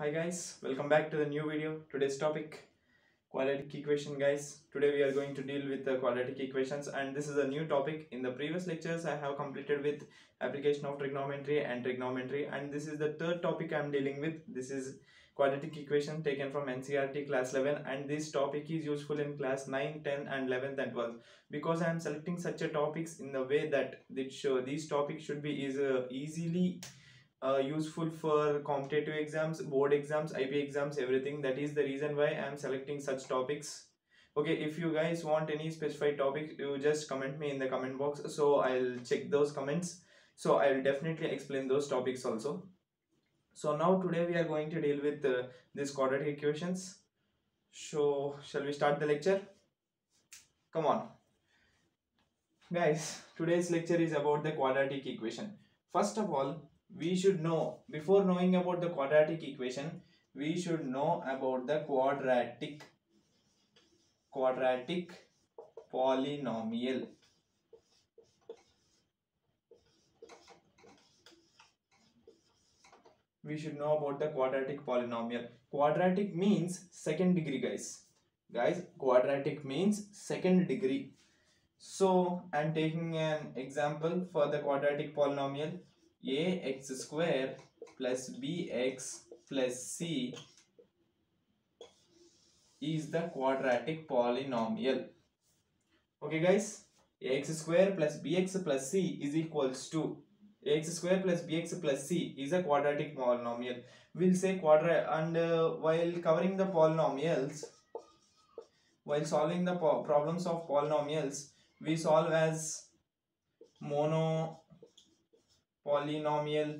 Hi guys, welcome back to the new video. Today's topic, quadratic equation guys. Today we are going to deal with the quadratic equations, and this is a new topic. In the previous lectures I have completed with application of trigonometry and this is the third topic I am dealing with. This is quadratic equation taken from NCERT class 11, and this topic is useful in class 9, 10 and 11th and 12th because I am selecting such a topics in the way that these topics should be easily useful for competitive exams, board exams, IP exams, everything. That is the reason why I am selecting such topics. Okay, if you guys want any specified topic, you just comment me in the comment box, so I'll check those comments. So I'll definitely explain those topics also. So now today we are going to deal with these quadratic equations. So shall we start the lecture? Come on guys, today's lecture is about the quadratic equation. First of all, we should know, before knowing about the quadratic equation, we should know about the quadratic polynomial. We should know about the quadratic polynomial. Quadratic means second degree, guys. Quadratic means second degree. So I'm taking an example for the quadratic polynomial. Ax square plus bx plus c is the quadratic polynomial. Okay guys, ax square plus bx plus c is equals to ax square plus bx plus c is a quadratic polynomial. We'll say while covering the polynomials, while solving the problems of polynomials, we solve as mono polynomial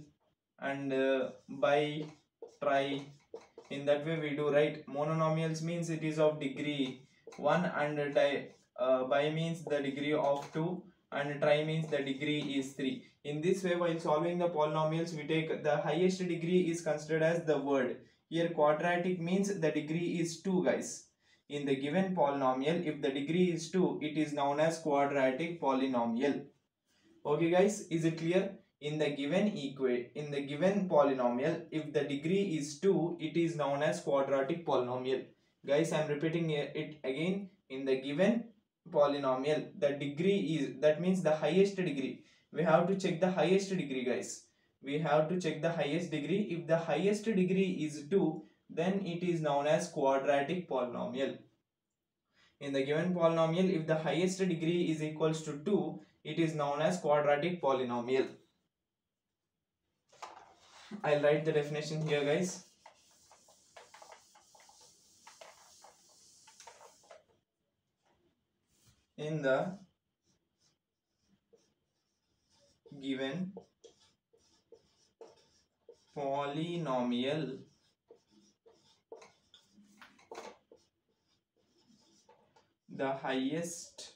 and by try. In that way we do, right? Monomials means it is of degree 1 and by means the degree of 2 and try means the degree is 3. In this way, while solving the polynomials, we take the highest degree is considered as the word. Here quadratic means the degree is 2 guys. In the given polynomial, if the degree is 2, it is known as quadratic polynomial. Okay guys, is it clear? In the given polynomial, if the degree is 2, it is known as quadratic polynomial. Guys, I am repeating it again. In the given polynomial, the degree is, that means the highest degree. We have to check the highest degree, guys. We have to check the highest degree. If the highest degree is 2, then it is known as quadratic polynomial. In the given polynomial, if the highest degree is equals to 2, it is known as quadratic polynomial. I'll write the definition here, guys. In the given polynomial, the highest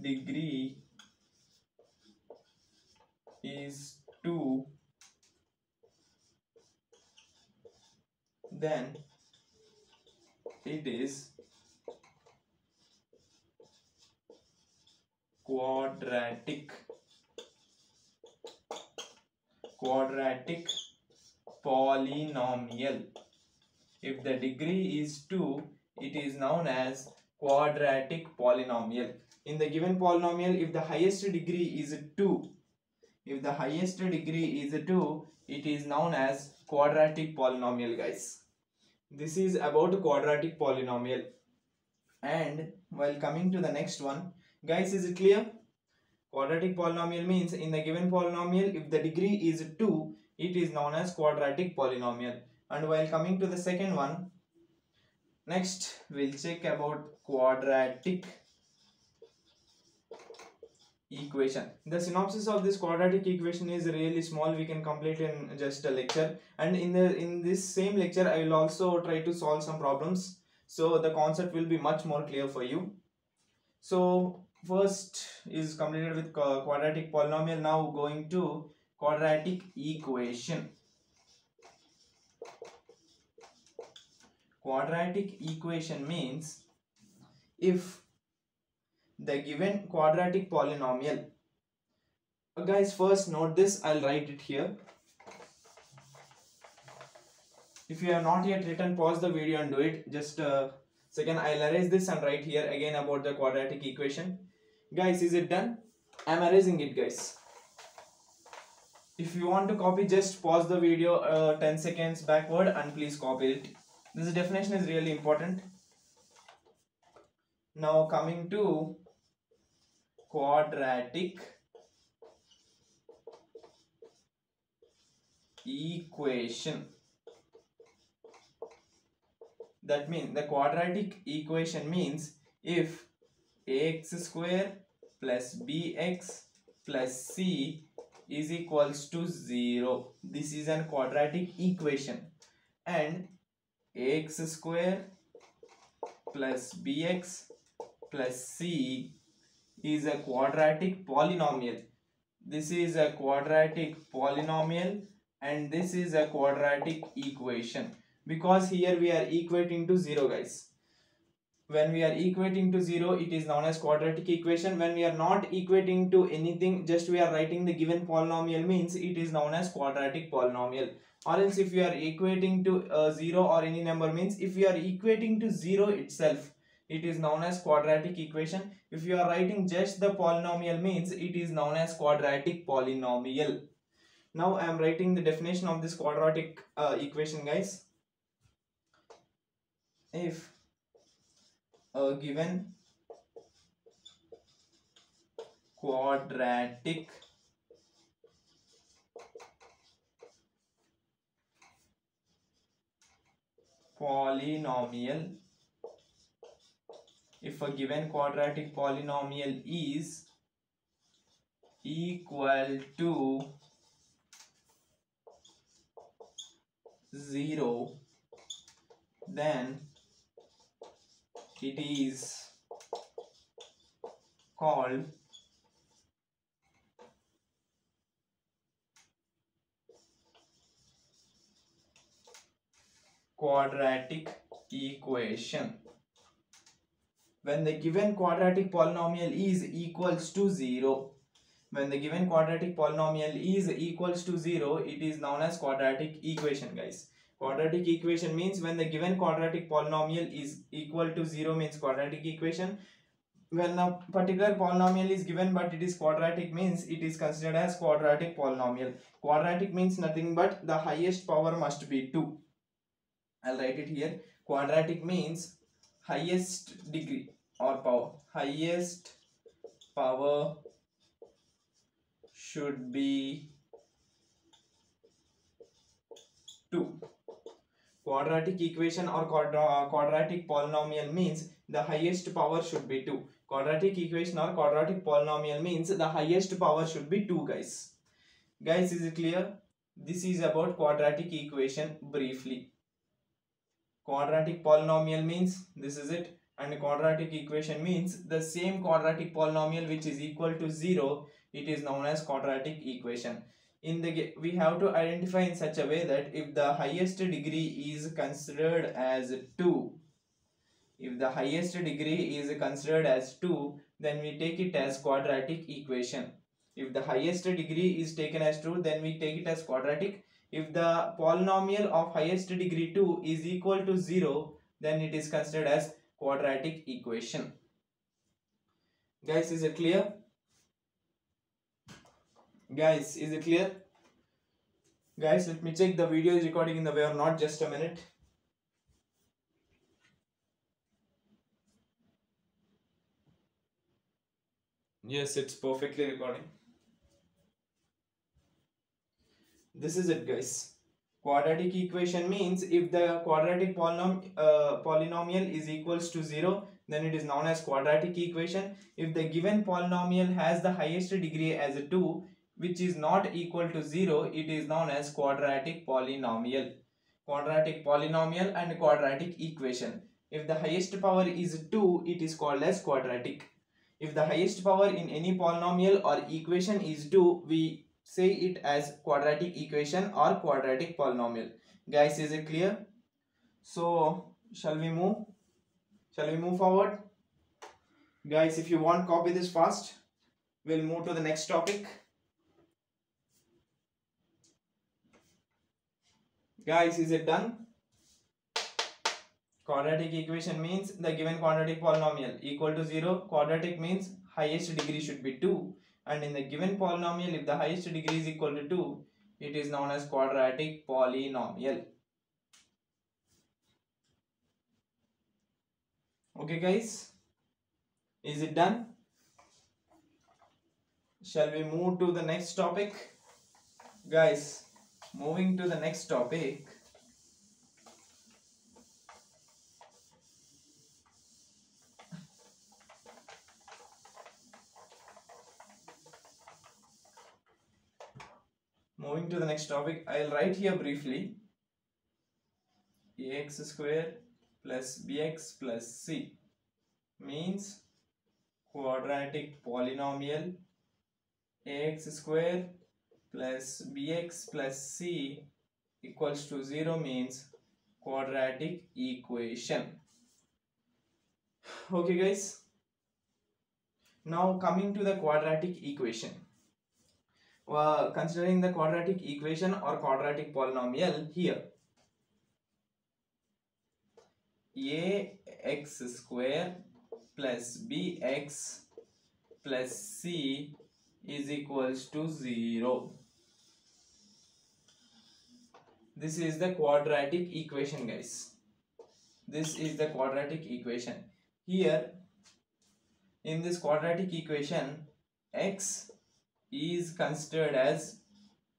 degree is 2, then it is quadratic polynomial. If the degree is 2, it is known as quadratic polynomial. In the given polynomial, if the highest degree is 2, it is known as quadratic polynomial, guys. This is about quadratic polynomial. And while coming to the next one, guys, is it clear? Quadratic polynomial means in the given polynomial, if the degree is 2, it is known as quadratic polynomial. And while coming to the second one, next we'll check about quadratic equation. The synopsis of this quadratic equation is really small. We can complete in just a lecture, and in this same lecture I will also try to solve some problems, so the concept will be much more clear for you. So first is completed with quadratic polynomial. Now going to quadratic equation. Quadratic equation means if the given quadratic polynomial Guys, first note this, I'll write it here. If you have not yet written, pause the video and do it. Just a second, I'll erase this and write here again about the quadratic equation. Guys, is it done? I'm erasing it, guys. If you want to copy, just pause the video 10 seconds backward and please copy it. This definition is really important. Now coming to quadratic equation. That means the quadratic equation means if ax square plus bx plus c is equals to 0. This is a quadratic equation, and ax square plus bx plus c is a quadratic polynomial. This is a quadratic polynomial and this is a quadratic equation, because here we are equating to 0, guys. When we are equating to 0, it is known as quadratic equation. When we are not equating to anything, just we are writing the given polynomial, means it is known as quadratic polynomial. Or else if we are equating to 0 or any number, means if we are equating to 0 itself, it is known as quadratic equation. If you are writing just the polynomial, means it is known as quadratic polynomial. Now I am writing the definition of this quadratic equation, guys. If a given quadratic polynomial, if a given quadratic polynomial is equal to 0, then it is called quadratic equation. When the given quadratic polynomial is equals to 0, when the given quadratic polynomial is equals to 0, it is known as quadratic equation, guys. Quadratic equation means when the given quadratic polynomial is equal to 0 means quadratic equation. When a particular polynomial is given but it is quadratic, means it is considered as quadratic polynomial. Quadratic means nothing but the highest power must be 2. I'll write it here. Quadratic means highest degree or power. Highest power should be 2. Quadratic equation or quadratic polynomial means the highest power should be 2. Quadratic equation or quadratic polynomial means the highest power should be 2, guys. Guys, is it clear? This is about quadratic equation briefly. Quadratic polynomial means this is it, and quadratic equation means the same quadratic polynomial which is equal to 0. It is known as quadratic equation. We have to identify in such a way that if the highest degree is considered as 2, if the highest degree is considered as 2, then we take it as quadratic equation. If the highest degree is taken as 2, then we take it as quadratic. If the polynomial of highest degree 2 is equal to 0, then it is considered as quadratic equation. Guys, is it clear? Guys, is it clear? Guys, let me check the video is recording in the way or not. Just a minute. Yes, it's perfectly recording. This is it, guys. Quadratic equation means if the quadratic polynomial is equals to 0, then it is known as quadratic equation. If the given polynomial has the highest degree as a 2, which is not equal to 0, it is known as quadratic polynomial. Quadratic polynomial and quadratic equation. If the highest power is 2, it is called as quadratic. If the highest power in any polynomial or equation is 2, we say it as quadratic equation or quadratic polynomial. Guys, is it clear? So shall we move forward? Guys, if you want, copy this fast. We'll move to the next topic. Guys, is it done? Quadratic equation means the given quadratic polynomial equal to 0. Quadratic means highest degree should be 2. And in the given polynomial, if the highest degree is equal to 2, it is known as quadratic polynomial. Okay guys, is it done? Shall we move to the next topic? Guys, moving to the next topic. Moving to the next topic, I'll write here briefly. Ax square plus bx plus c means quadratic polynomial. Ax square plus bx plus c equals to 0 means quadratic equation. Okay guys, now coming to the quadratic equation. Considering the quadratic equation or quadratic polynomial here, ax square plus bx plus c is equals to 0. This is the quadratic equation, guys. This is the quadratic equation. Here in this quadratic equation, x is considered as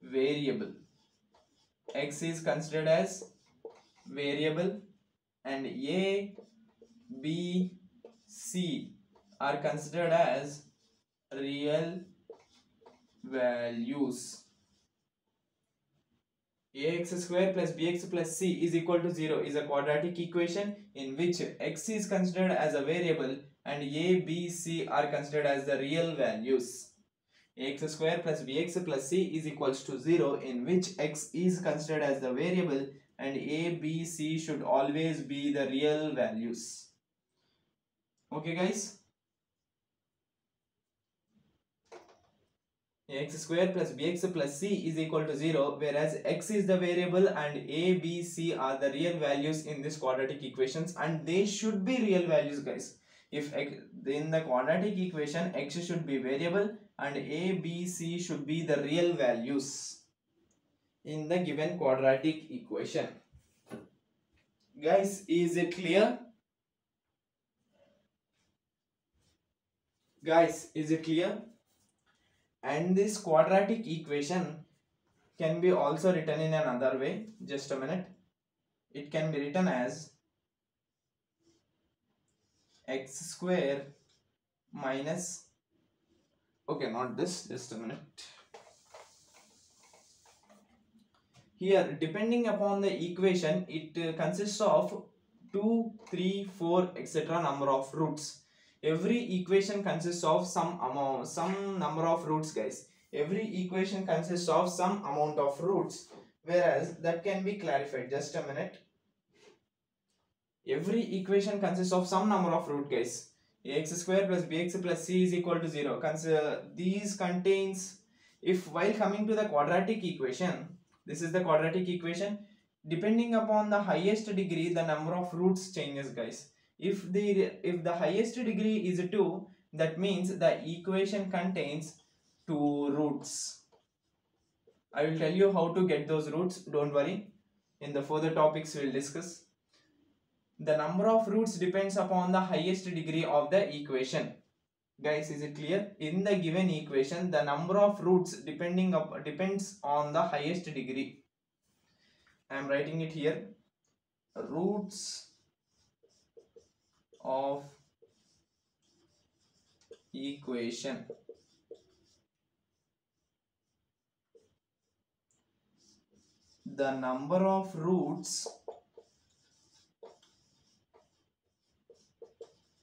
variable. X is considered as variable and a, b, c are considered as real values. Ax square plus bx plus c is equal to 0 is a quadratic equation in which x is considered as a variable and a, b, c are considered as the real values. Ax square plus bx plus c is equals to 0 in which x is considered as the variable and a, b, c should always be the real values. Okay guys? X square plus bx plus c is equal to 0, whereas x is the variable and a, b, c are the real values in this quadratic equations, and they should be real values, guys. If x, in the quadratic equation x should be variable and a, b, c should be the real values in the given quadratic equation. Guys, is it clear? Guys, is it clear? And this quadratic equation can be also written in another way. Just a minute. It can be written as x square minus, okay, not this, just a minute. Here, depending upon the equation, it consists of 2, 3, 4, etc. number of roots. Every equation consists of some number of roots, guys. Every equation consists of some amount of roots, whereas that can be clarified. Just a minute. Every equation consists of some number of root, guys. Ax square plus bx plus c is equal to 0. Consider these contains, if while coming to the quadratic equation, this is the quadratic equation, depending upon the highest degree, the number of roots changes, guys. If the highest degree is 2, that means the equation contains 2 roots. I will tell you how to get those roots, don't worry. In the further topics we will discuss. The number of roots depends upon the highest degree of the equation. Guys, is it clear? In the given equation, the number of roots depends on the highest degree. I am writing it here. Roots of equation. The number of roots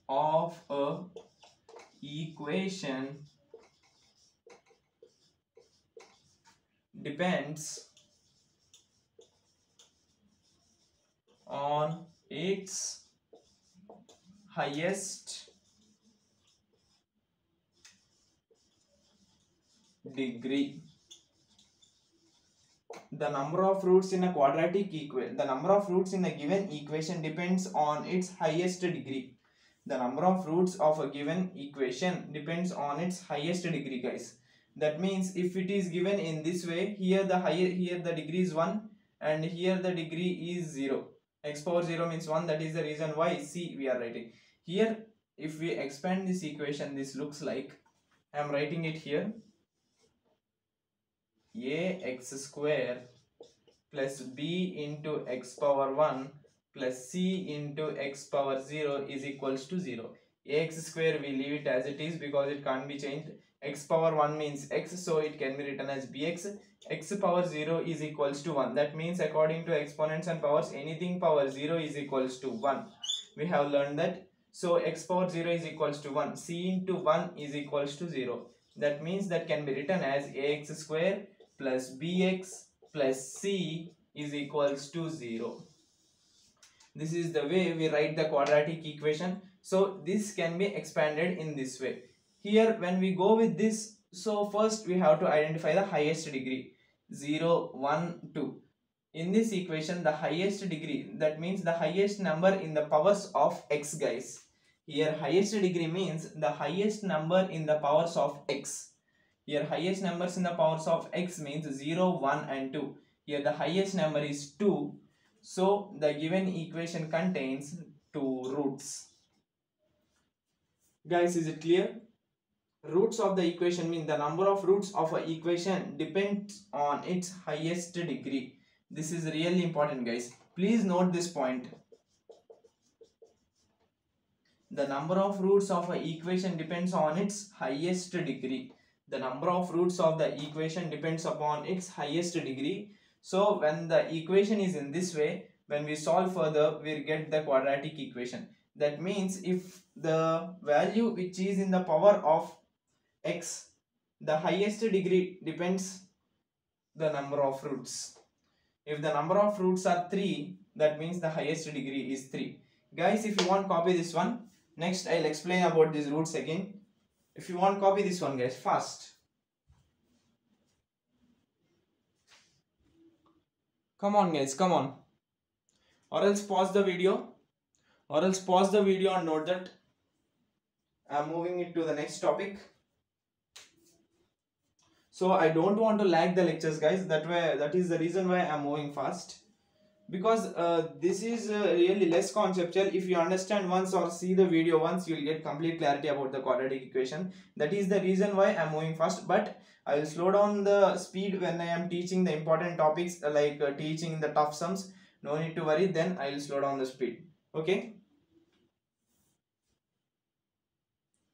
of a equation depends on its highest degree. the number of roots in a quadratic equation, the number of roots in a given equation depends on its highest degree. The number of roots of a given equation depends on its highest degree, guys. That means if it is given in this way, here the degree is 1 and here the degree is 0. X power 0 means 1, that is the reason why C we are writing. Here if we expand this equation, this looks like, I am writing it here, ax square plus b into x power 1 plus c into x power 0 is equals to 0. Ax square we leave it as it is because it can't be changed. X power 1 means x, so it can be written as bx. X power 0 is equals to 1. That means according to exponents and powers, anything power 0 is equals to 1. We have learned that. So x power 0 is equals to 1. C into 1 is equals to 0. That means that can be written as ax square plus bx plus c is equals to 0. This is the way we write the quadratic equation. So this can be expanded in this way. Here when we go with this, so first we have to identify the highest degree, 0, 1, 2. In this equation, the highest degree, that means the highest number in the powers of x, guys. Here highest degree means the highest number in the powers of x. Here highest numbers in the powers of x means 0, 1 and 2. Here the highest number is 2. So the given equation contains 2 roots. Guys, is it clear? Roots of the equation mean the number of roots of an equation depends on its highest degree. This is really important, guys. Please note this point. The number of roots of an equation depends on its highest degree. The number of roots of the equation depends upon its highest degree. So when the equation is in this way, when we solve further, we'll get the quadratic equation. That means if the value which is in the power of x, the highest degree depends the number of roots. If the number of roots are 3, that means the highest degree is 3. Guys, if you want, copy this one. Next I'll explain about these roots again. If you want, copy this one, guys, fast. Come on, guys, come on. Or else pause the video. And note that I'm moving it to the next topic. So I don't want to lag the lectures, guys. That is the reason why I'm moving fast. Because this is really less conceptual. If you understand once or see the video once, you will get complete clarity about the quadratic equation. That is the reason why I'm moving fast. But I will slow down the speed when I am teaching the important topics like teaching the tough sums. No need to worry, then I will slow down the speed. Okay?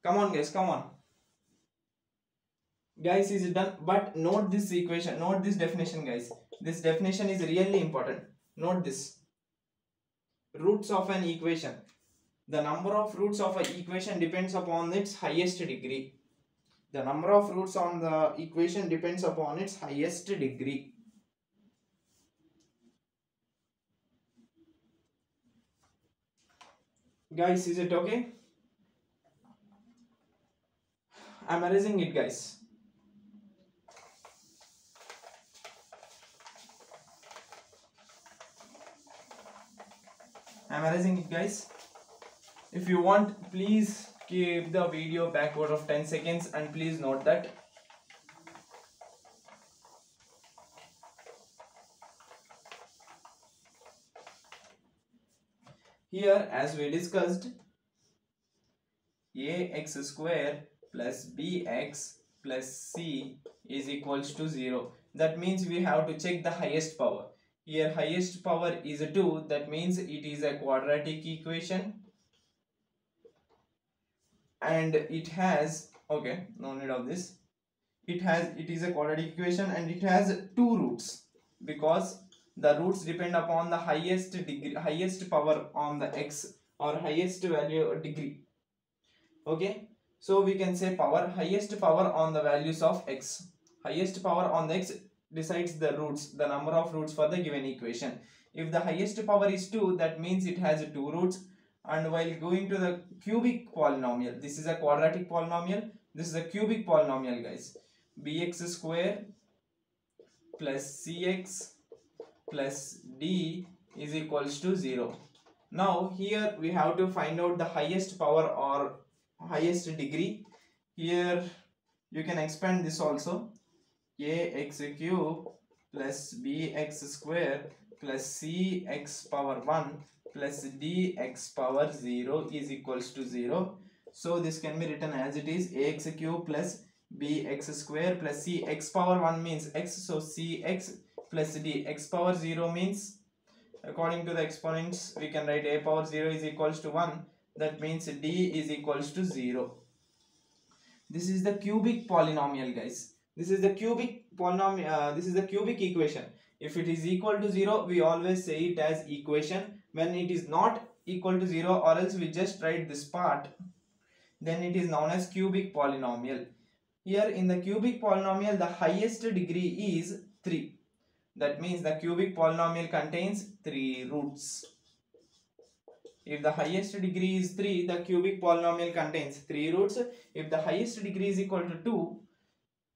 Come on, guys, come on. Guys, is it done? But note this equation, note this definition, guys. This definition is really important. Note this. Roots of an equation. The number of roots of an equation depends upon its highest degree. The number of roots on the equation depends upon its highest degree. Guys, is it okay? I'm erasing it, guys. I'm erasing it, guys. If you want, please keep the video backward of 10 seconds and please note that. Here, as we discussed, ax square plus bx plus c is equals to 0. That means we have to check the highest power. Here highest power is 2, that means it is a quadratic equation and it has, okay, no need of this, it is a quadratic equation and it has 2 roots because the roots depend upon the highest degree, highest power on the x or highest value or degree. Okay, so we can say power, highest power on the values of x, highest power on the x decides the roots, the number of roots for the given equation. If the highest power is 2, that means it has 2 roots. And while going to the cubic polynomial, this is a quadratic polynomial, this is a cubic polynomial, guys. Bx square plus cx plus d is equals to 0. Now here we have to find out the highest power or highest degree. Here you can expand this also. Ax cube plus bx square plus cx power 1 plus dx power 0 is equals to 0. So this can be written as it is. Ax cube plus bx square plus cx power 1 means x, so cx plus d. X power 0 means, according to the exponents, we can write a power 0 is equals to 1. That means d is equals to 0. This is the cubic polynomial, guys. This is the cubic polynomial. This is the cubic equation. If it is equal to 0, we always say it as equation. When it is not equal to 0, or else we just write this part, then it is known as cubic polynomial. Here in the cubic polynomial, the highest degree is 3. That means the cubic polynomial contains 3 roots. If the highest degree is 3, the cubic polynomial contains 3 roots. If the highest degree is equal to 2,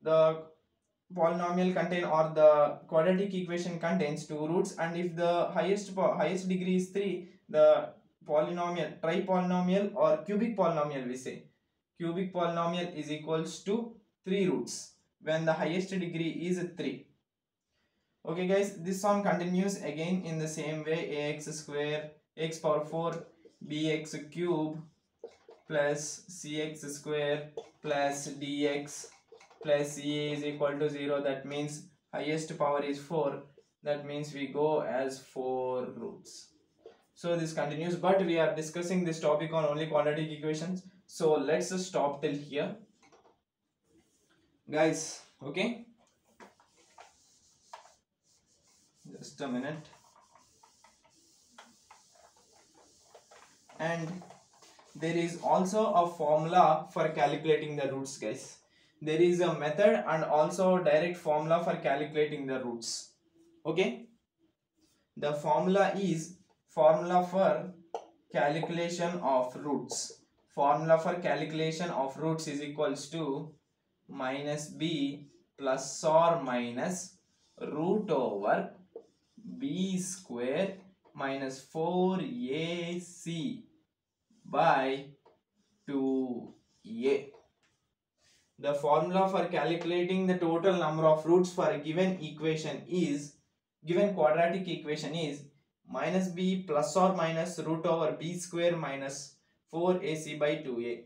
the polynomial contain, or the quadratic equation contains 2 roots. And if the highest degree is 3, the polynomial, tripolynomial or cubic polynomial, we say cubic polynomial is equals to 3 roots when the highest degree is 3. Okay guys, this one continues again in the same way. Ax square x power 4 bx cube plus cx square plus dx plus c is equal to 0. That means highest power is 4. That means we go as 4 roots. So this continues, but we are discussing this topic on only quadratic equations. So let's stop till here, guys. Okay, just a minute. And there is also a formula for calculating the roots, guys. There is a method and also direct formula for calculating the roots. Okay, the formula is formula for calculation of roots. Formula for calculation of roots is equals to minus b plus or minus root over b square minus 4ac by 2a. The formula for calculating the total number of roots for a given equation is, given quadratic equation is, minus b plus or minus root over b square minus 4ac by 2a.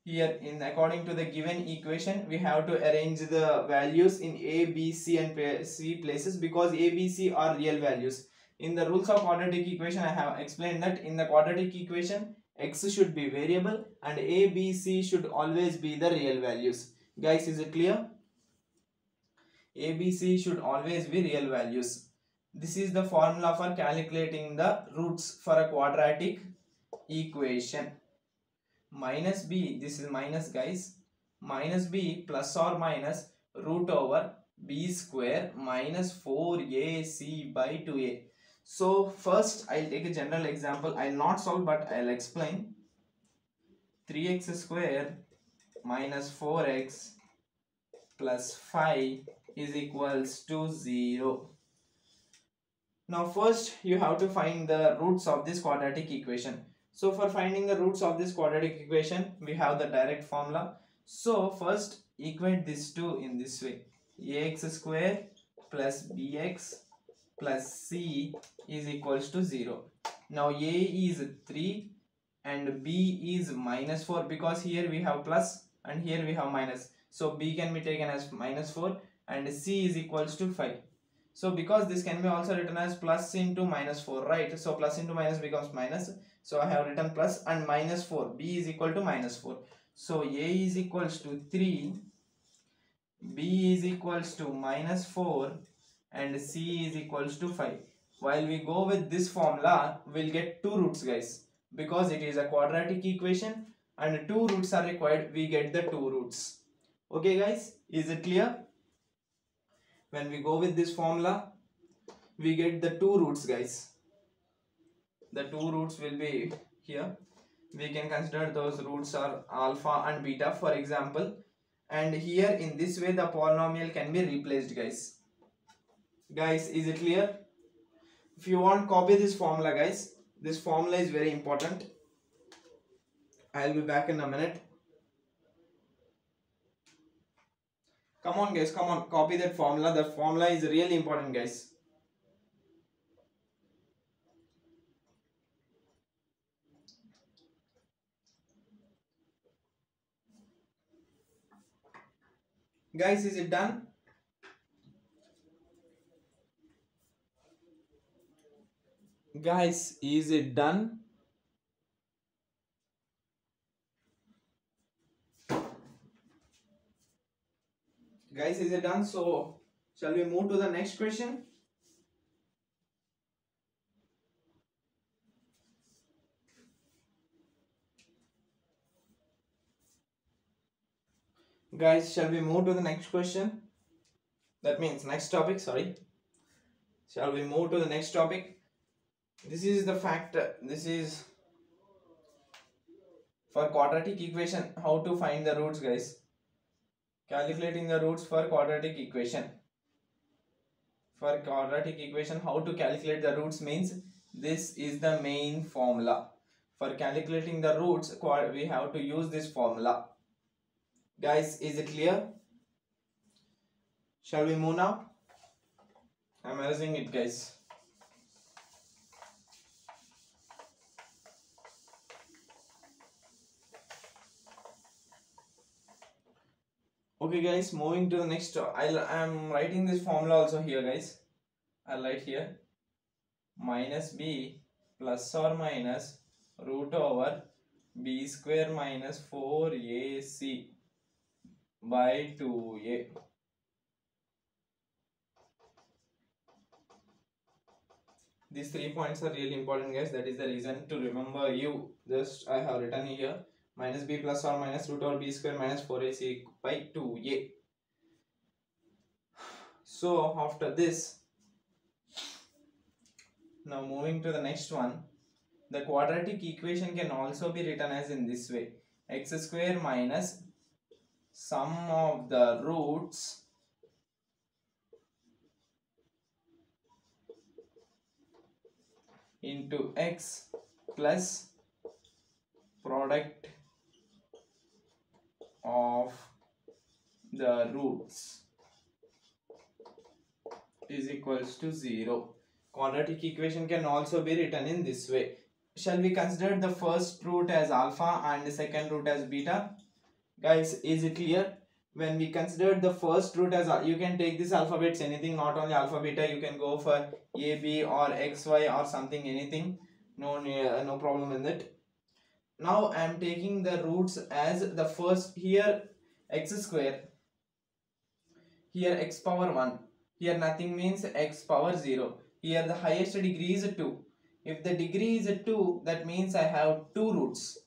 Here, in according to the given equation, we have to arrange the values in a, b, c and c places, because a, b, c are real values. In the rules of quadratic equation, I have explained that in the quadratic equation, x should be variable and a, b, c should always be the real values. Guys, is it clear? A, B, C should always be real values. This is the formula for calculating the roots for a quadratic equation. Minus b, this is minus, guys, minus b plus or minus root over b square minus 4ac by 2a. So first I'll take a general example. I'll not solve, but I'll explain. 3x square minus 4x plus 5 is equals to 0. Now first you have to find the roots of this quadratic equation. So for finding the roots of this quadratic equation, we have the direct formula. So first equate these two in this way. Ax square plus bx plus c is equals to 0. Now a is 3 and b is minus 4, because here we have plus and here we have minus. So b can be taken as minus 4 and c is equals to 5. So because this can be also written as plus into minus 4, right? So plus into minus becomes minus. So I have written plus and minus 4. B is equal to minus 4. So A is equals to 3, B is equals to minus 4 and C is equals to 5. While we go with this formula, we'll get 2 roots, guys. Because it is a quadratic equation and 2 roots are required, we get the 2 roots. Okay guys, is it clear? When we go with this formula, we get the 2 roots, guys. The 2 roots will be here. We can consider those roots are alpha and beta, for example. And here in this way the polynomial can be replaced, guys. Guys, is it clear? If you want, copy this formula, guys. This formula is very important. I'll be back in a minute. Come on, guys, come on, copy that formula. The formula is really important, guys. Guys, is it done? Guys, is it done? Guys, is it done? So, shall we move to the next question? Guys, shall we move to the next question? That means next topic, sorry. Shall we move to the next topic? This is the fact, this is for quadratic equation, how to find the roots, guys. Calculating the roots for quadratic equation. For quadratic equation, how to calculate the roots means this is the main formula. For calculating the roots, we have to use this formula. Guys, is it clear? Shall we move now? I'm erasing it, guys. Okay, guys, moving to the next. I'm writing this formula also here, guys. I'll write here minus b plus or minus root over b square minus 4ac by 2a. These 3 points are really important, guys. That is the reason to remember you. Just I have written here minus b plus or minus root over b square minus 4ac by 2a. So after this, now moving to the next one, the quadratic equation can also be written as in this way: x square minus sum of the roots into x plus product of the roots is equals to 0. Quadratic equation can also be written in this way. Shall we consider the first root as alpha and the second root as beta? Guys, is it clear? When we consider the first root as, you can take this alphabets anything, not only alpha beta, you can go for a b or x y or something, anything, no problem in it. Now I am taking the roots as the first, here x square, here x power 1, here nothing means x power 0, here the highest degree is 2. If the degree is 2, that means I have 2 roots.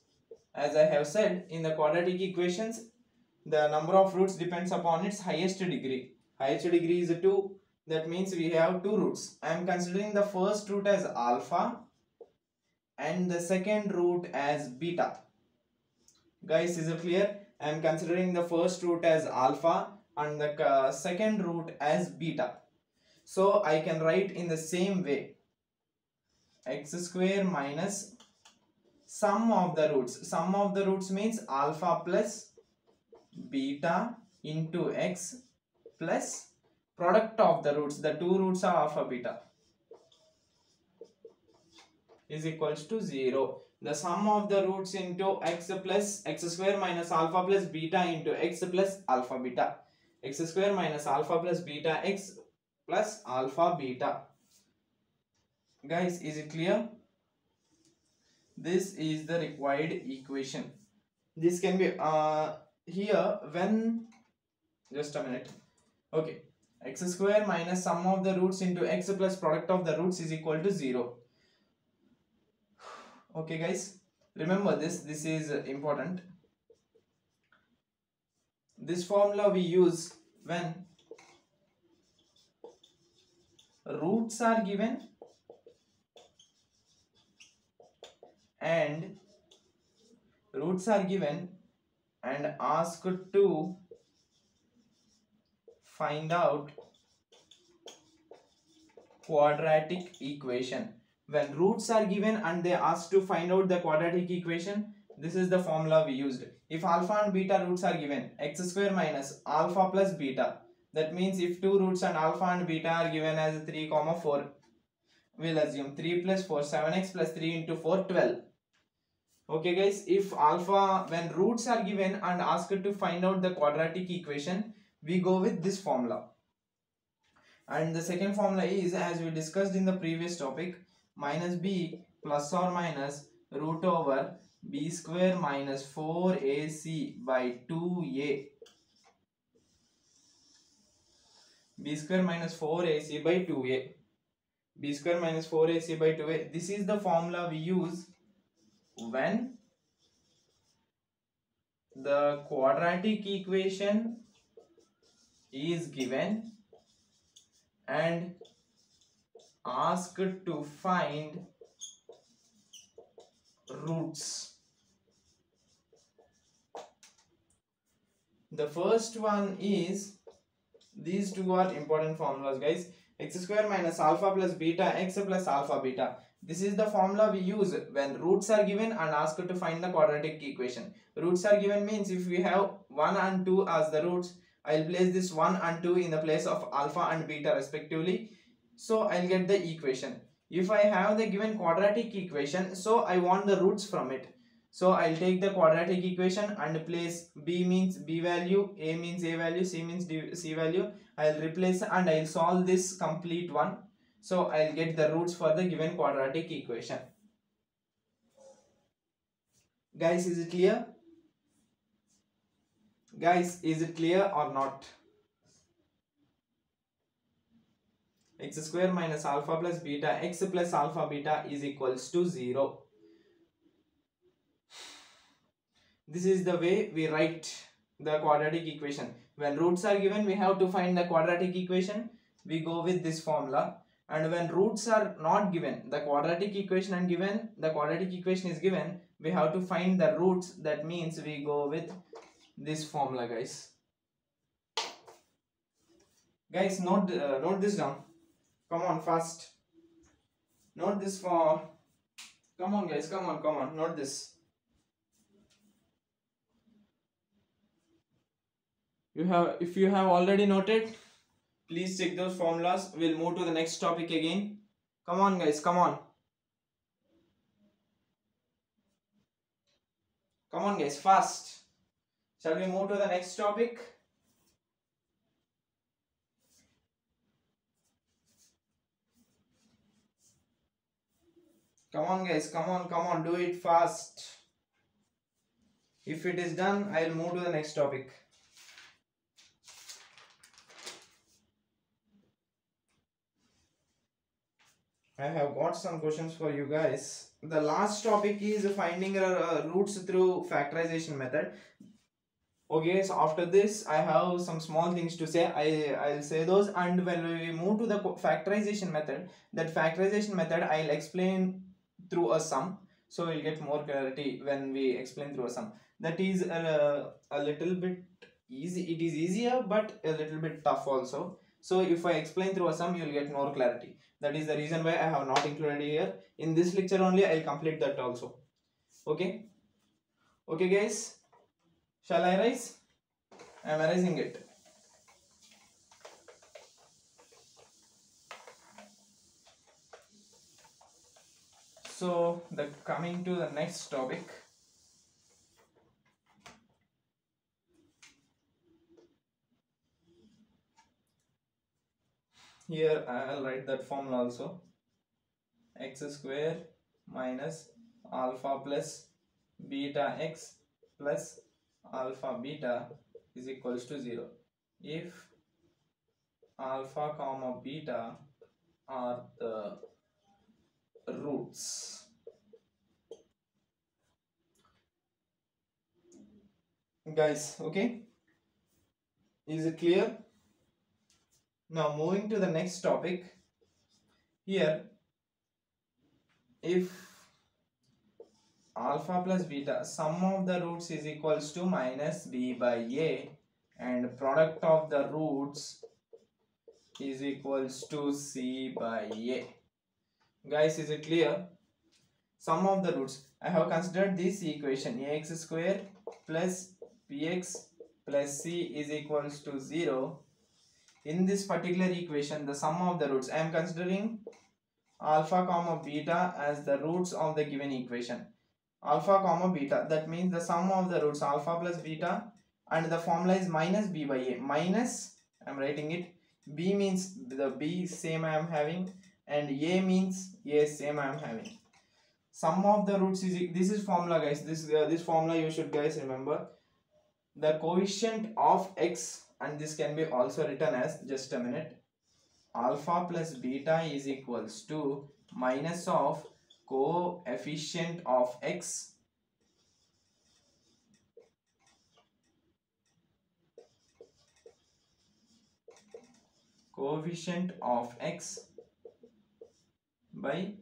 As I have said, in the quadratic equations, the number of roots depends upon its highest degree. Highest degree is 2, that means we have 2 roots. I am considering the first root as alpha and the second root as beta. Guys, is it clear? I am considering the first root as alpha and the second root as beta. So I can write in the same way: x square minus sum of the roots. Sum of the roots means alpha plus beta into x plus product of the roots. The two roots are alpha beta is equals to 0. The sum of the roots into x plus x square minus alpha plus beta into x plus alpha beta. X square minus alpha plus beta x plus alpha beta. Guys, is it clear? This is the required equation. This can be here when, just a minute. Okay, x square minus sum of the roots into x plus product of the roots is equal to 0. Okay, guys, remember this is important. This formula we use when roots are given and asked to find out quadratic equation. When roots are given and they ask to find out the quadratic equation, this is the formula we used. If alpha and beta roots are given, x square minus alpha plus beta. That means if two roots and alpha and beta are given as 3, 4, we'll assume 3 plus 4, 7x plus 3 into 4, 12. Okay guys, if alpha, when roots are given and asked to find out the quadratic equation, we go with this formula. And the second formula is, as we discussed in the previous topic, minus b plus or minus root over b square minus 4ac by 2a. b square minus 4ac by 2a. b square minus 4ac by 2a. This is the formula we use when the quadratic equation is given and asked to find roots. The first one is, these two are important formulas guys, x square minus alpha plus beta x plus alpha beta. This is the formula we use when roots are given and asked to find the quadratic equation. Roots are given means if we have 1 and 2 as the roots, I'll place this 1 and 2 in the place of alpha and beta respectively. So I'll get the equation. If I have the given quadratic equation, so I want the roots from it. So I'll take the quadratic equation and place b means b value, a means a value, c means c value. I'll replace and I'll solve this complete one. So I'll get the roots for the given quadratic equation. Guys, is it clear? Guys, is it clear or not? X square minus alpha plus beta x plus alpha beta is equals to 0. This is the way we write the quadratic equation. When roots are given, we have to find the quadratic equation. We go with this formula. And when roots are not given, the quadratic equation and given, the quadratic equation is given, we have to find the roots. That means we go with this formula, guys. Guys, note this down. Come on, fast. Note this for. Come on, guys. Come on. Note this. If you have already noted, please check those formulas. We'll move to the next topic again. Come on, guys. Come on. Come on, guys. Fast. Shall we move to the next topic? Come on, guys. Come on. Do it fast. If it is done, I'll move to the next topic. I have got some questions for you guys. The last topic is finding roots through factorization method. Okay, so after this I have some small things to say. I'll say those, and when we move to the factorization method, that factorization method I'll explain through a sum. So we'll get more clarity when we explain through a sum. That is a little bit easy. It is easier but a little bit tough also. So if I explain through a sum, you'll get more clarity. That is the reason why I have not included here. In this lecture only, I'll complete that also. Okay. Okay, guys. Shall I rise? I am erasing it. So, coming to the next topic. Here I'll write that formula also. X square minus alpha plus beta x plus alpha beta is equals to 0 if alpha comma beta are the roots. Guys, okay, is it clear? Now moving to the next topic. Here, if alpha plus beta, sum of the roots is equals to minus b by a, and product of the roots is equals to C by A. Guys, is it clear? Sum of the roots. I have considered this equation ax square plus bx plus c is equals to 0. In this particular equation, the sum of the roots, I am considering alpha comma beta as the roots of the given equation. Alpha comma beta, that means the sum of the roots alpha plus beta, and the formula is minus b by a. Minus, I am writing it, b means the b same I am having, and a means a same I am having. Sum of the roots is, this is formula guys, this formula you should guys remember. The coefficient of x, and this can be also written as, just a minute, alpha plus beta is equals to minus of coefficient of x by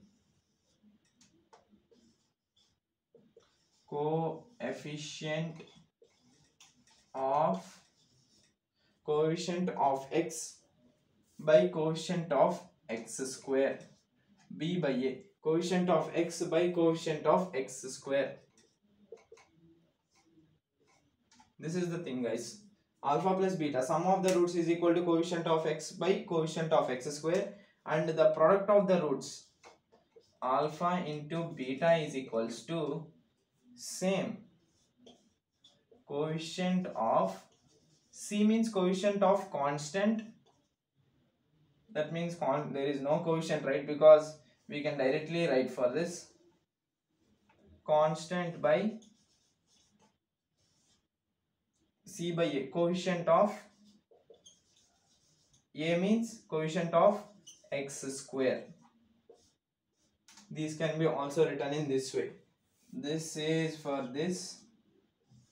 coefficient of x by coefficient of x square, b by a, coefficient of x by coefficient of x square. This is the thing guys, alpha plus beta, sum of the roots is equal to coefficient of x by coefficient of x square, and the product of the roots alpha into beta is equals to same coefficient of, c means coefficient of constant, that means there is no coefficient, right? Because we can directly write for this constant by c by a, coefficient of a means coefficient of x square. These can be also written in this way. This is for this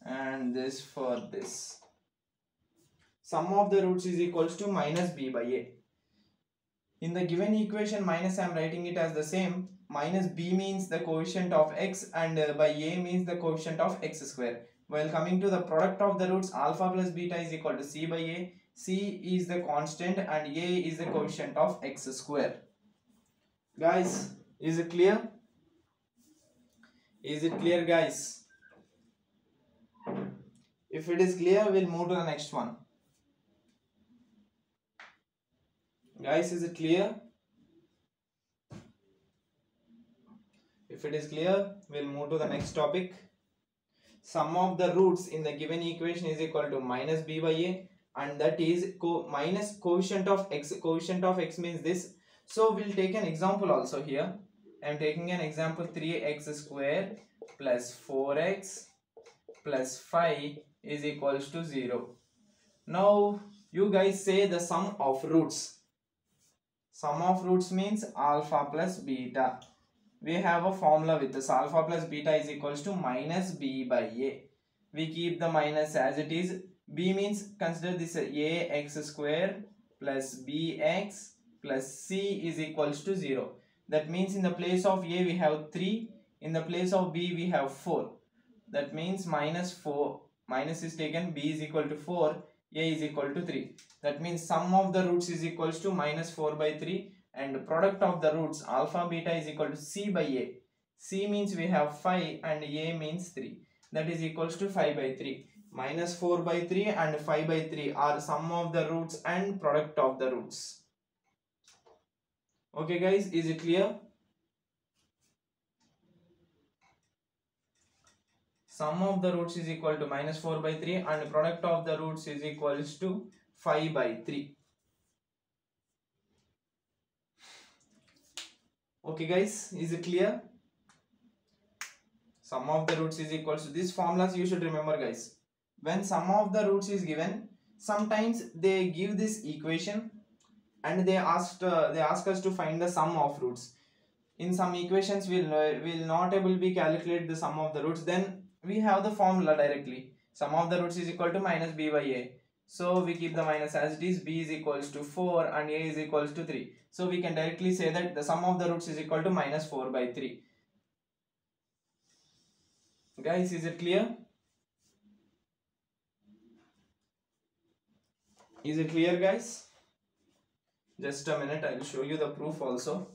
and this for this. Sum of the roots is equals to minus b by a. In the given equation, minus I am writing it as the same. Minus b means the coefficient of x, and by a means the coefficient of x square. While coming to the product of the roots, alpha plus beta is equal to c by a. C is the constant and a is the coefficient of x square. Guys, is it clear? Is it clear guys? If it is clear, we'll move to the next one. Guys, is it clear? If it is clear, we'll move to the next topic. Sum of the roots in the given equation is equal to minus b by a, and that is minus coefficient of x. Coefficient of x means this. So we'll take an example also here. I am taking an example, 3x square plus 4x plus 5 is equals to 0. Now you guys say the sum of roots. Sum of roots means alpha plus beta. We have a formula with this, alpha plus beta is equals to minus b by a. We keep the minus as it is. B means, consider this, ax square plus bx plus c is equals to 0. That means in the place of a we have 3, in the place of b we have 4. That means minus 4, minus is taken, b is equal to 4, a is equal to 3. That means sum of the roots is equals to minus 4 by 3, and product of the roots alpha beta is equal to c by a. C means we have 5 and a means 3. That is equals to 5 by 3. Minus 4 by 3 and 5 by 3 are sum of the roots and product of the roots. Okay guys, is it clear? Sum of the roots is equal to minus 4 by 3 and product of the roots is equals to 5 by 3. Okay guys, is it clear? Sum of the roots is equals to, these formulas you should remember guys. When sum of the roots is given, sometimes they give this equation and they ask us to find the sum of roots. In some equations we'll not able to be calculate the sum of the roots, then we have the formula directly. Sum of the roots is equal to minus b by a. So we keep the minus as it is, b is equals to 4 and a is equals to 3. So we can directly say that the sum of the roots is equal to minus 4 by 3. Guys, is it clear? Is it clear guys? Just a minute, I will show you the proof also.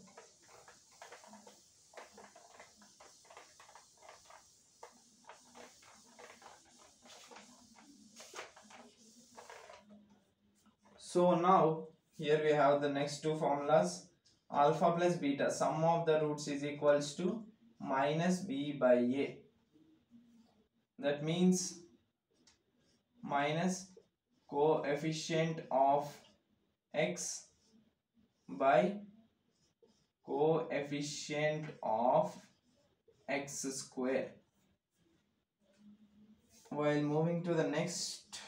So now here we have the next two formulas. Alpha plus beta, sum of the roots is equals to minus b by a. That means minus coefficient of x by coefficient of x square. While moving to the next,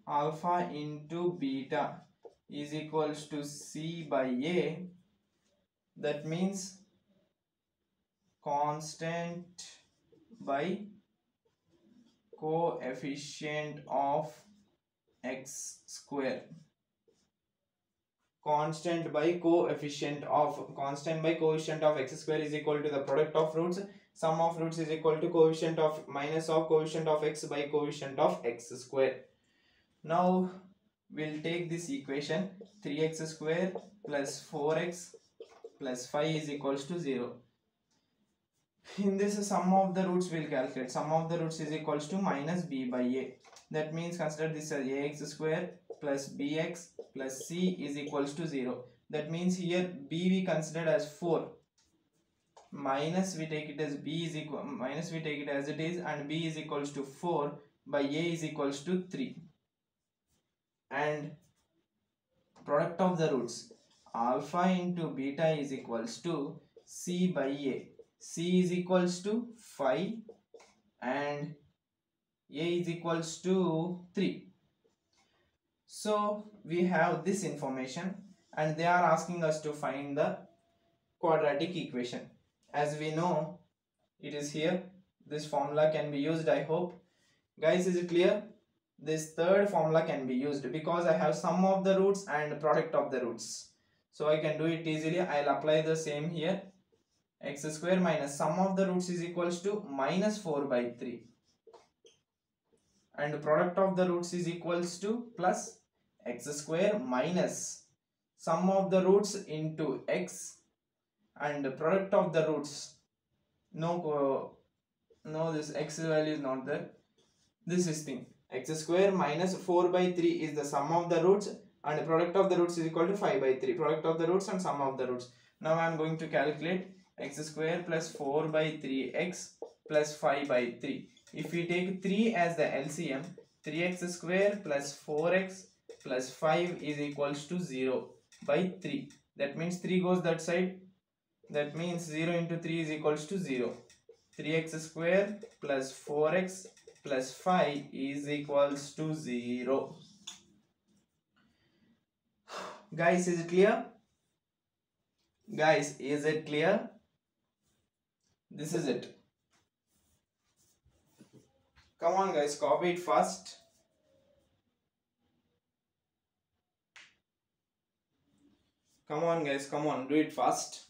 alpha into beta is equals to c by a. That means constant by coefficient of x square. Constant by coefficient of x square is equal to the product of roots. Sum of roots is equal to coefficient of minus of coefficient of x by coefficient of x square. Now we'll take this equation, 3x square plus 4x plus 5 is equals to 0. In this, sum of the roots we'll calculate. Sum of the roots is equals to minus b by a. That means consider this as ax square plus bx plus c is equals to 0. That means here b we considered as 4. Minus we take it as b is equal, minus we take it as it is, and b is equals to 4 by a is equals to 3. And product of the roots, alpha into beta is equals to c by a. C is equals to 5 and a is equals to 3. So we have this information and they are asking us to find the quadratic equation. As we know, it is here. This formula can be used, I hope. Guys, is it clear? This third formula can be used because I have sum of the roots and product of the roots. So I can do it easily. I'll apply the same here. X square minus sum of the roots is equals to minus 4 by 3. And product of the roots is equals to plus x square minus sum of the roots into x and product of the roots. No, this x value is not there. This is thing. X square minus 4 by 3 is the sum of the roots and product of the roots is equal to 5 by 3. Product of the roots and sum of the roots. Now I am going to calculate x square plus 4 by 3x plus 5 by 3. If we take 3 as the LCM, 3x square plus 4x plus 5 is equals to 0 by 3. That means 3 goes that side. That means 0 into 3 is equals to 0. 3x square plus 4x plus 5 is equals to 0. Guys, is it clear? Guys, is it clear? This is it. Come on guys, copy it fast. Come on guys, come on, do it fast.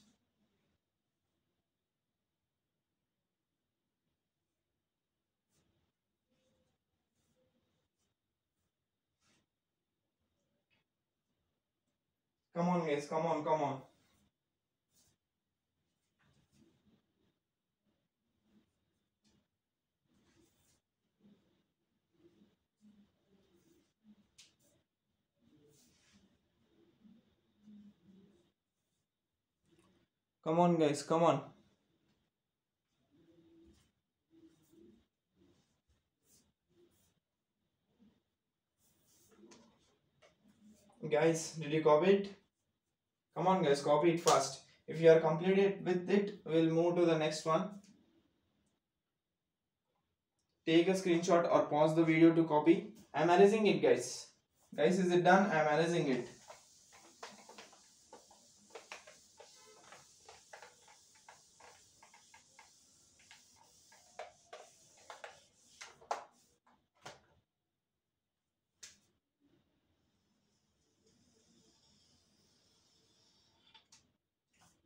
Come on guys, come on, come on. Come on guys, come on. Guys, did you copy it? Come on guys, copy it fast. If you are completed with it, we'll move to the next one. Take a screenshot or pause the video to copy. I'm erasing it guys. Guys, is it done? I'm erasing it.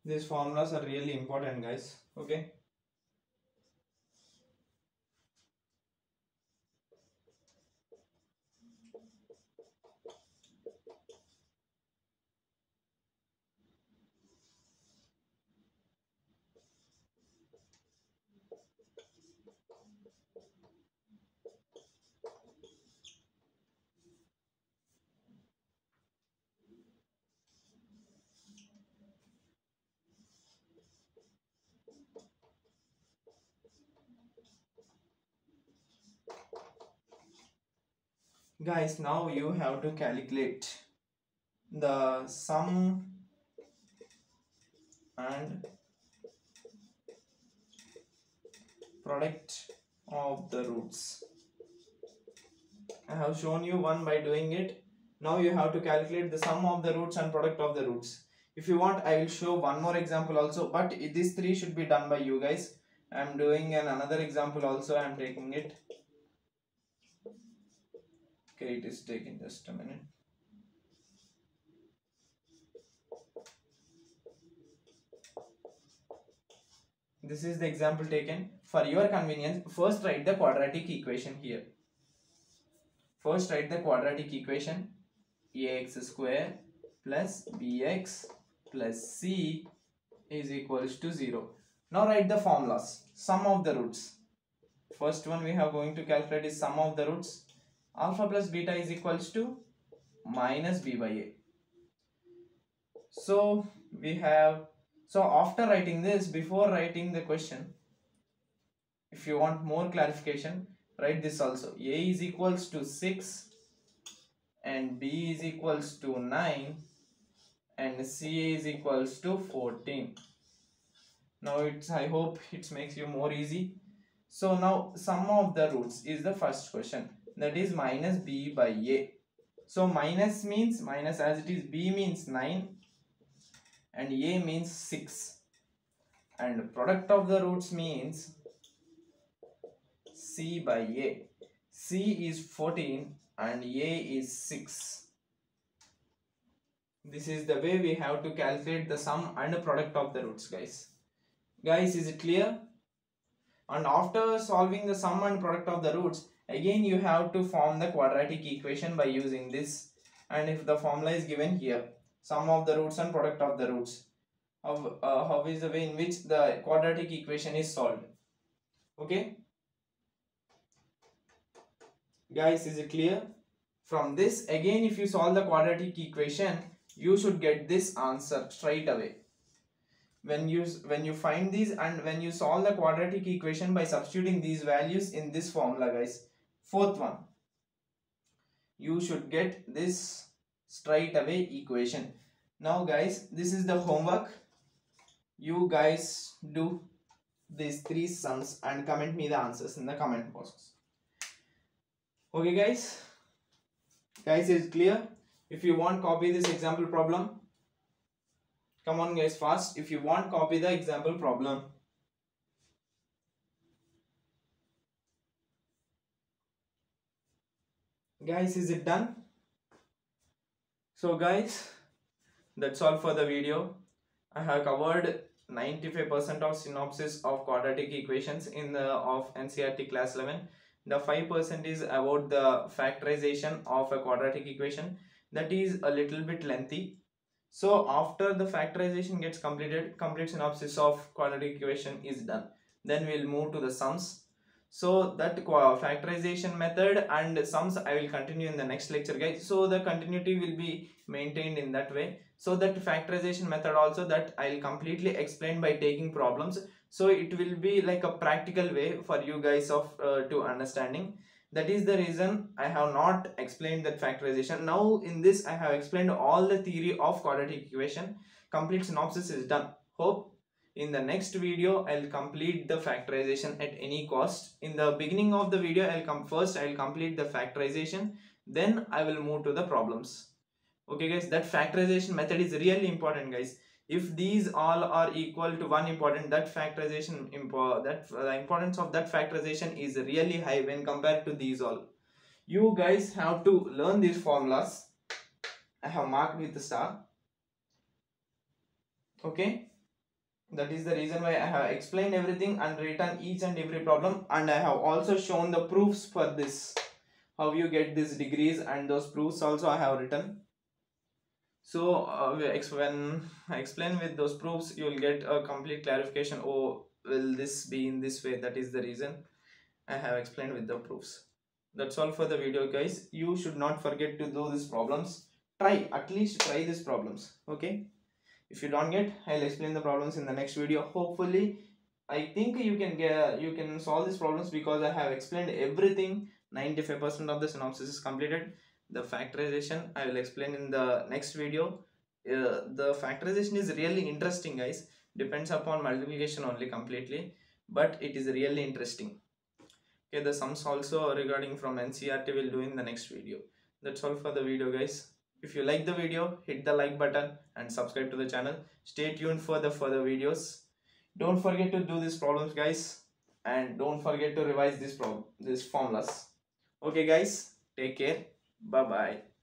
These formulas are really important guys. Okay. Guys, now you have to calculate the sum and product of the roots. I have shown you one by doing it. Now you have to calculate the sum of the roots and product of the roots. If you want, I will show one more example also, but these three should be done by you guys. I am doing another example also. I am taking it. Okay, it is taking just a minute. This is the example taken. For your convenience, first write the quadratic equation here. First write the quadratic equation. Ax square plus bx plus c is equals to 0. Now write the formulas. Sum of the roots. First one we have going to calculate is sum of the roots. Alpha plus beta is equals to minus b by a. So we have, so after writing this, before writing the question, if you want more clarification, write this also. A is equals to 6 and b is equals to 9 and c is equals to 14. Now I hope it makes you more easy. So now sum of the roots is the first question, that is minus b by a. So minus means minus, as it is, b means 9 and a means 6, and product of the roots means c by a. C is 14 and a is 6. This is the way we have to calculate the sum and product of the roots, guys. Guys, is it clear? And after solving the sum and product of the roots, again you have to form the quadratic equation by using this. And if the formula is given here, sum of the roots and product of the roots, how is the way in which the quadratic equation is solved? Okay, guys, is it clear? From this, again, if you solve the quadratic equation, you should get this answer straight away. When you find these and when you solve the quadratic equation by substituting these values in this formula, guys, fourth one, you should get this straight away equation. Now guys, this is the homework. You guys do these three sums and comment me the answers in the comment box. Okay guys, is it clear? If you want, copy this example problem. Come on guys, fast. If you want, copy the example problem. Guys, is it done? So guys, that's all for the video. I have covered 95% of synopsis of quadratic equations in the of NCERT class 11. The 5% is about the factorization of a quadratic equation. That is a little bit lengthy. So after the factorization gets completed, complete synopsis of quadratic equation is done. Then we'll move to the sums. So that factorization method and sums I will continue in the next lecture, guys. So the continuity will be maintained in that way. So that factorization method also, that I'll completely explain by taking problems. So it will be like a practical way for you guys of to understanding. That is the reason I have not explained that factorization. Now in this I have explained all the theory of quadratic equation. Complete synopsis is done. Hope in the next video I'll complete the factorization at any cost. In the beginning of the video I'll complete the factorization, then I will move to the problems. Okay guys, that factorization method is really important, guys. If these all are equal to 1 important, that factorization the importance of that factorization is really high when compared to these all. You guys have to learn these formulas. I have marked with the star. Okay, that is the reason why I have explained everything and written each and every problem, and I have also shown the proofs for this, how you get these degrees, and those proofs also I have written. So when I explain with those proofs, you will get a complete clarification. Oh, will this be in this way? That is the reason I have explained with the proofs. That's all for the video, guys. You should not forget to do these problems. At least try these problems. Okay, if you don't get, I'll explain the problems in the next video. Hopefully I think you can solve these problems, because I have explained everything 95% of the synopsis is completed. The factorization I will explain in the next video. The factorization is really interesting, guys. Depends upon multiplication only completely, but it is really interesting. Okay, the sums also regarding from NCERT will do in the next video. That's all for the video, guys. If you like the video, hit the like button and subscribe to the channel. Stay tuned for the further videos. Don't forget to do these problems, guys, and don't forget to revise these formulas. Okay, guys, take care. Bye bye.